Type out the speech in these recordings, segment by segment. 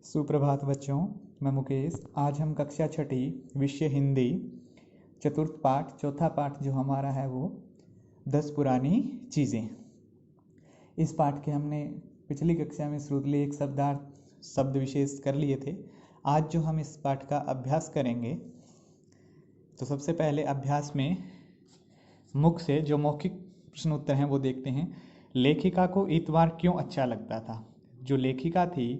सुप्रभात बच्चों, मैं मुकेश। आज हम कक्षा छठी विषय हिंदी चतुर्थ पाठ चौथा पाठ जो हमारा है वो 10 पुरानी चीज़ें। इस पाठ के हमने पिछली कक्षा में श्रुतलेख एक शब्दार्थ शब्द विशेष कर लिए थे। आज जो हम इस पाठ का अभ्यास करेंगे तो सबसे पहले अभ्यास में मुख से जो मौखिक प्रश्न उत्तर हैं वो देखते हैं। लेखिका को इतवार क्यों अच्छा लगता था? जो लेखिका थी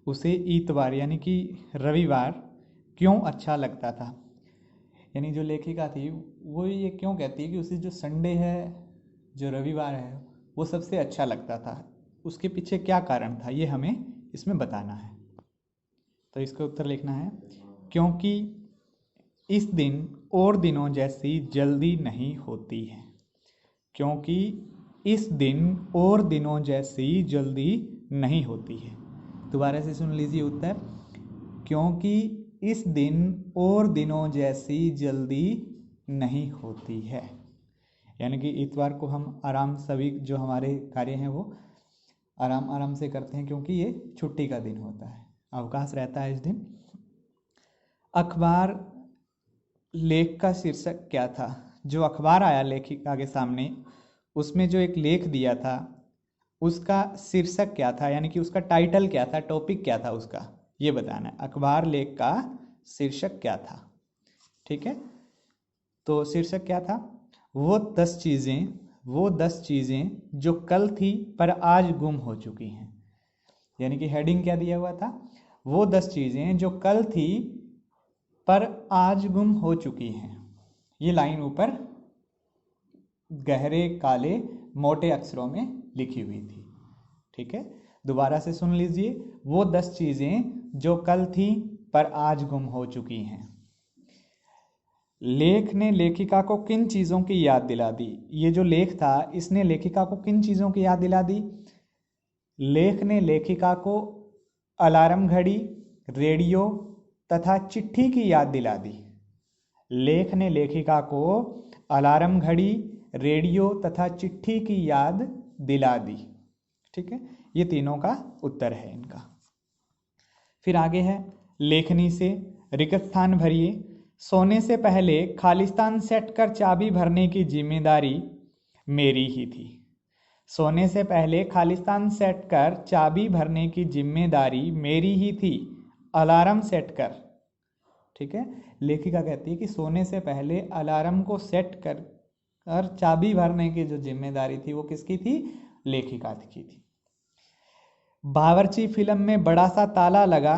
उसे इतवार यानी कि रविवार क्यों अच्छा लगता था? यानी जो लेखिका थी वो ये क्यों कहती है कि उसे जो संडे है, जो रविवार है, वो सबसे अच्छा लगता था। उसके पीछे क्या कारण था ये हमें इसमें बताना है। तो इसका उत्तर लिखना है, क्योंकि इस दिन और दिनों जैसी जल्दी नहीं होती है। क्योंकि इस दिन और दिनों जैसी जल्दी नहीं होती है। दोबारा से सुन लीजिए उत्तर, क्योंकि इस दिन और दिनों जैसी जल्दी नहीं होती है। यानी कि इतवार को हम आराम सभी जो हमारे कार्य हैं वो आराम से करते हैं, क्योंकि ये छुट्टी का दिन होता है, अवकाश रहता है इस दिन। अखबार लेख का शीर्षक क्या था? जो अखबार आया लेखिका के सामने, उसमें जो एक लेख दिया था उसका शीर्षक क्या था, यानी कि उसका टाइटल क्या था, टॉपिक क्या था उसका, ये बताना है। अखबार लेख का शीर्षक क्या था? ठीक है, तो शीर्षक क्या था? वो 10 चीज़ें जो कल थी पर आज गुम हो चुकी हैं। यानी कि हेडिंग क्या दिया हुआ था? वो 10 चीज़ें जो कल थी पर आज गुम हो चुकी हैं। ये लाइन ऊपर गहरे काले मोटे अक्षरों में लिखी हुई थी। ठीक है, दोबारा से सुन लीजिए। वो 10 चीज़ें जो कल थी पर आज गुम हो चुकी हैं। लेख ने लेखिका को किन चीज़ों की याद दिला दी? ये जो लेख था इसने लेखिका को किन चीज़ों की याद दिला दी? लेख ने लेखिका को अलार्म घड़ी, रेडियो तथा चिट्ठी की याद दिला दी। लेख ने लेखिका को अलार्म घड़ी, रेडियो तथा चिट्ठी की याद दिला दी। ठीक है, ये तीनों का उत्तर है इनका। फिर आगे है, लेखनी से रिक्त स्थान भरिए। सोने से पहले खालिस्तान सेट कर चाबी भरने की जिम्मेदारी मेरी ही थी। सोने से पहले खालिस्तान सेट कर चाबी भरने की जिम्मेदारी मेरी ही थी। अलार्म सेट कर। ठीक है, लेखिका कहती है कि सोने से पहले अलार्म को सेट कर और चाबी भरने की जो जिम्मेदारी थी वो किसकी थी? लेखिका की थी। बावर्ची फिल्म में बड़ा सा ताला लगा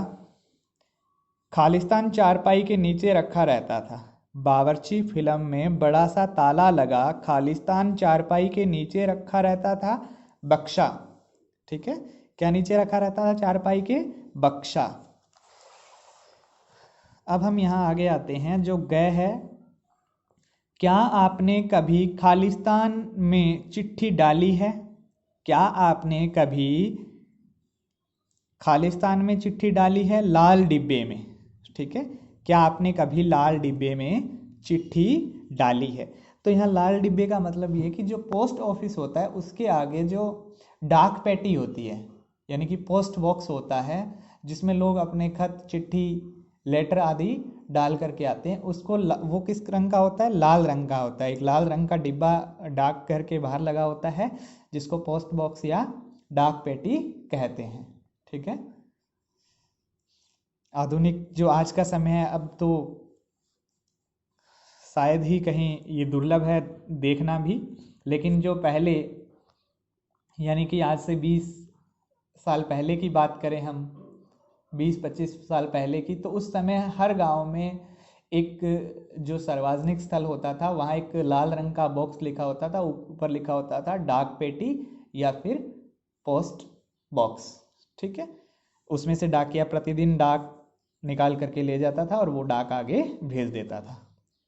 खालिस्तान चारपाई के नीचे रखा रहता था। बावर्ची फिल्म में बड़ा सा ताला लगा खालिस्तान चारपाई के नीचे रखा रहता था बक्सा। ठीक है, क्या नीचे रखा रहता था चारपाई के? बक्सा। अब हम यहाँ आगे आते हैं, जो गए है। क्या आपने कभी खालिस्तान में चिट्ठी डाली है? क्या आपने कभी खालिस्तान में चिट्ठी डाली है? लाल डिब्बे में। ठीक है, क्या आपने कभी लाल डिब्बे में चिट्ठी डाली है? तो यहाँ लाल डिब्बे का मतलब ये है कि जो पोस्ट ऑफिस होता है उसके आगे जो डाक पेटी होती है, यानी कि पोस्ट बॉक्स होता है जिसमें लोग अपने खत, चिट्ठी, लेटर आदि डाल करके आते हैं, उसको वो किस रंग का होता है? लाल रंग का होता है। एक लाल रंग का डिब्बा डाक घर के बाहर लगा होता है जिसको पोस्ट बॉक्स या डाक पेटी कहते हैं। ठीक है, आधुनिक जो आज का समय है, अब तो शायद ही कहीं ये दुर्लभ है देखना भी, लेकिन जो पहले यानी कि आज से 20 साल पहले की बात करें हम, 20-25 साल पहले की, तो उस समय हर गांव में एक जो सार्वजनिक स्थल होता था वहाँ एक लाल रंग का बॉक्स लिखा होता था, ऊपर लिखा होता था डाक पेटी या फिर पोस्ट बॉक्स। ठीक है, उसमें से डाकिया प्रतिदिन डाक निकाल करके ले जाता था और वो डाक आगे भेज देता था।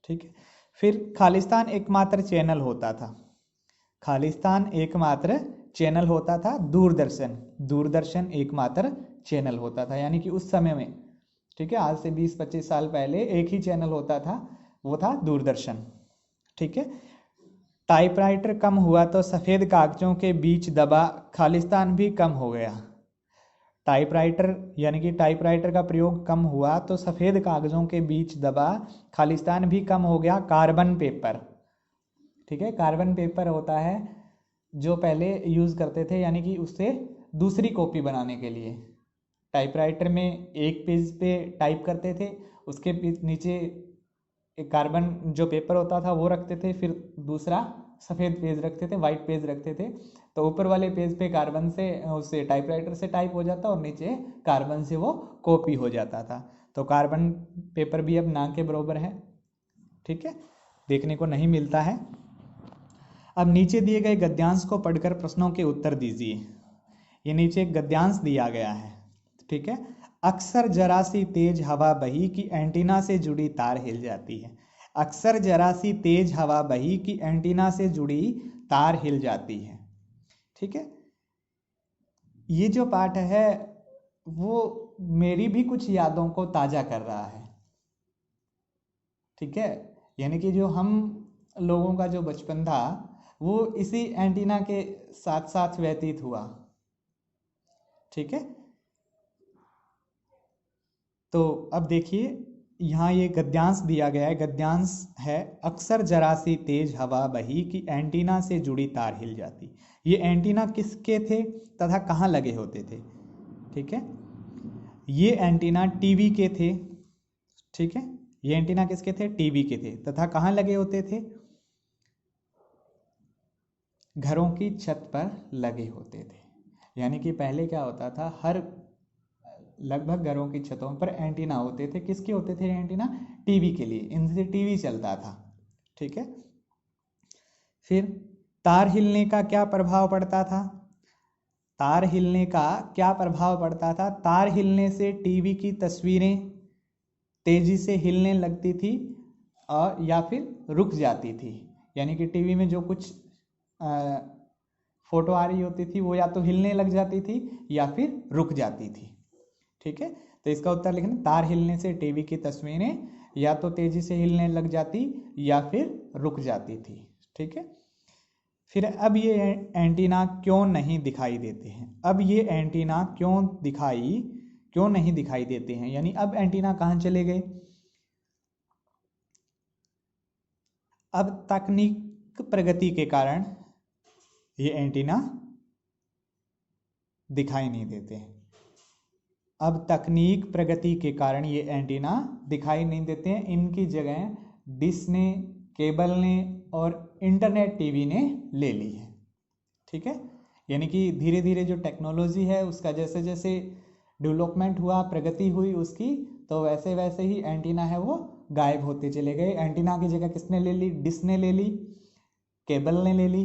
ठीक है, फिर खालिस्तान एकमात्र चैनल होता था। खालिस्तान एकमात्र चैनल होता था। दूरदर्शन एकमात्र चैनल होता था, यानी कि उस समय में, ठीक है, आज से 20-25 साल पहले एक ही चैनल होता था, वो था दूरदर्शन। ठीक है, टाइपराइटर कम हुआ तो सफ़ेद कागजों के बीच दबा खालिस्तान भी कम हो गया। टाइपराइटर यानी कि टाइपराइटर का प्रयोग कम हुआ तो सफ़ेद कागज़ों के बीच दबा खालिस्तान भी कम हो गया। कार्बन पेपर, ठीक है, कार्बन पेपर होता है जो पहले यूज़ करते थे, यानी कि उससे दूसरी कॉपी बनाने के लिए। टाइपराइटर में एक पेज पे टाइप करते थे, उसके नीचे एक कार्बन जो पेपर होता था वो रखते थे, फिर दूसरा सफ़ेद पेज रखते थे, वाइट पेज रखते थे। तो ऊपर वाले पेज पे कार्बन से उससे टाइपराइटर से टाइप हो जाता और नीचे कार्बन से वो कॉपी हो जाता था। तो कार्बन पेपर भी अब ना के बराबर है, ठीक है, देखने को नहीं मिलता है। अब नीचे दिए गए गद्यांश को पढ़कर प्रश्नों के उत्तर दीजिए। ये नीचे एक गद्यांश दिया गया है, ठीक है। अक्सर जरा सी तेज हवा बही कि एंटीना से जुड़ी तार हिल जाती है। अक्सर जरा सी तेज हवा बही कि एंटीना से जुड़ी तार हिल जाती है, ठीक है। ये जो पाठ है वो मेरी भी कुछ यादों को ताज़ा कर रहा है, ठीक है। यानी कि जो हम लोगों का जो बचपन था वो इसी एंटीना के साथ साथ व्यतीत हुआ, ठीक है। तो अब देखिए यहाँ ये गद्यांश दिया गया है। गद्यांश है, अक्सर जरा सी तेज हवा बही कि एंटीना से जुड़ी तार हिल जाती। ये एंटीना किसके थे तथा कहाँ लगे होते थे, ठीक है। ये एंटीना टीवी के थे, ठीक है। ये एंटीना किसके थे, टीवी के थे, तथा कहाँ लगे होते थे, घरों की छत पर लगे होते थे। यानी कि पहले क्या होता था, हर लगभग घरों की छतों पर एंटीना होते थे। किसके होते थे एंटीना, टीवी के लिए, इनसे टीवी चलता था, ठीक है। फिर तार हिलने का क्या प्रभाव पड़ता था, तार हिलने का क्या प्रभाव पड़ता था, तार हिलने से टीवी की तस्वीरें तेजी से हिलने लगती थी और या फिर रुक जाती थी। यानी कि टीवी में जो कुछ फोटो आ रही होती थी वो या तो हिलने लग जाती थी या फिर रुक जाती थी, ठीक है। तो इसका उत्तर लिखना, तार हिलने से टीवी की तस्वीरें या तो तेजी से हिलने लग जाती या फिर रुक जाती थी, ठीक है। फिर अब ये एंटीना क्यों नहीं दिखाई देते हैं, अब ये एंटीना क्यों नहीं दिखाई देते हैं, यानी अब एंटीना कहाँ चले गए। अब तकनीक प्रगति के कारण ये एंटीना दिखाई नहीं देते हैं। अब तकनीक प्रगति के कारण ये एंटीना दिखाई नहीं देते हैं। इनकी जगह डिश ने, केबल ने और इंटरनेट टीवी ने ले ली है, ठीक है। यानी कि धीरे धीरे जो टेक्नोलॉजी है उसका जैसे जैसे डेवलपमेंट हुआ, प्रगति हुई उसकी, तो वैसे वैसे ही एंटीना है वो गायब होते चले गए। एंटीना की जगह किसने ले ली, डिश ने ले ली, केबल ने ले ली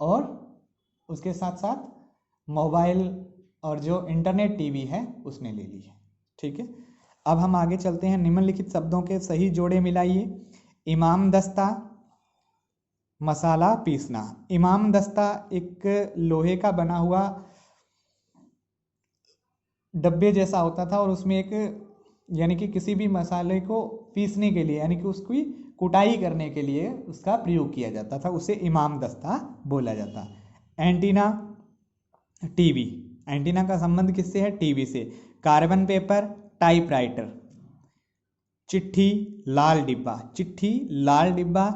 और उसके साथ साथ मोबाइल और जो इंटरनेट टीवी है उसने ले ली है, ठीक है। अब हम आगे चलते हैं। निम्नलिखित शब्दों के सही जोड़े मिलाइए। इमाम दस्ता, मसाला पीसना। इमाम दस्ता एक लोहे का बना हुआ डब्बे जैसा होता था और उसमें एक, यानी कि किसी भी मसाले को पीसने के लिए, यानी कि उसकी कुटाई करने के लिए उसका प्रयोग किया जाता था, उसे इमाम दस्ता बोला जाता। एंटीना, टीवी, एंटीना का संबंध किससे है, टीवी से। Carbon paper, typewriter. चिट्ठी, लाल डिब्बा, चिट्ठी लाल डिब्बा।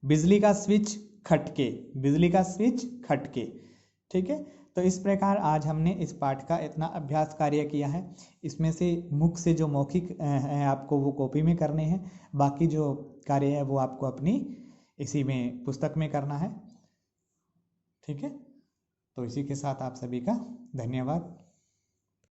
बिजली का स्विच, खटके, बिजली का स्विच खटके, ठीक है। तो इस प्रकार आज हमने इस पाठ का इतना अभ्यास कार्य किया है। इसमें से मुख्य से जो मौखिक हैं आपको वो कॉपी में करने हैं, बाकी जो कार्य है वो आपको अपनी इसी में पुस्तक में करना है, ठीक है। तो इसी के साथ आप सभी का धन्यवाद।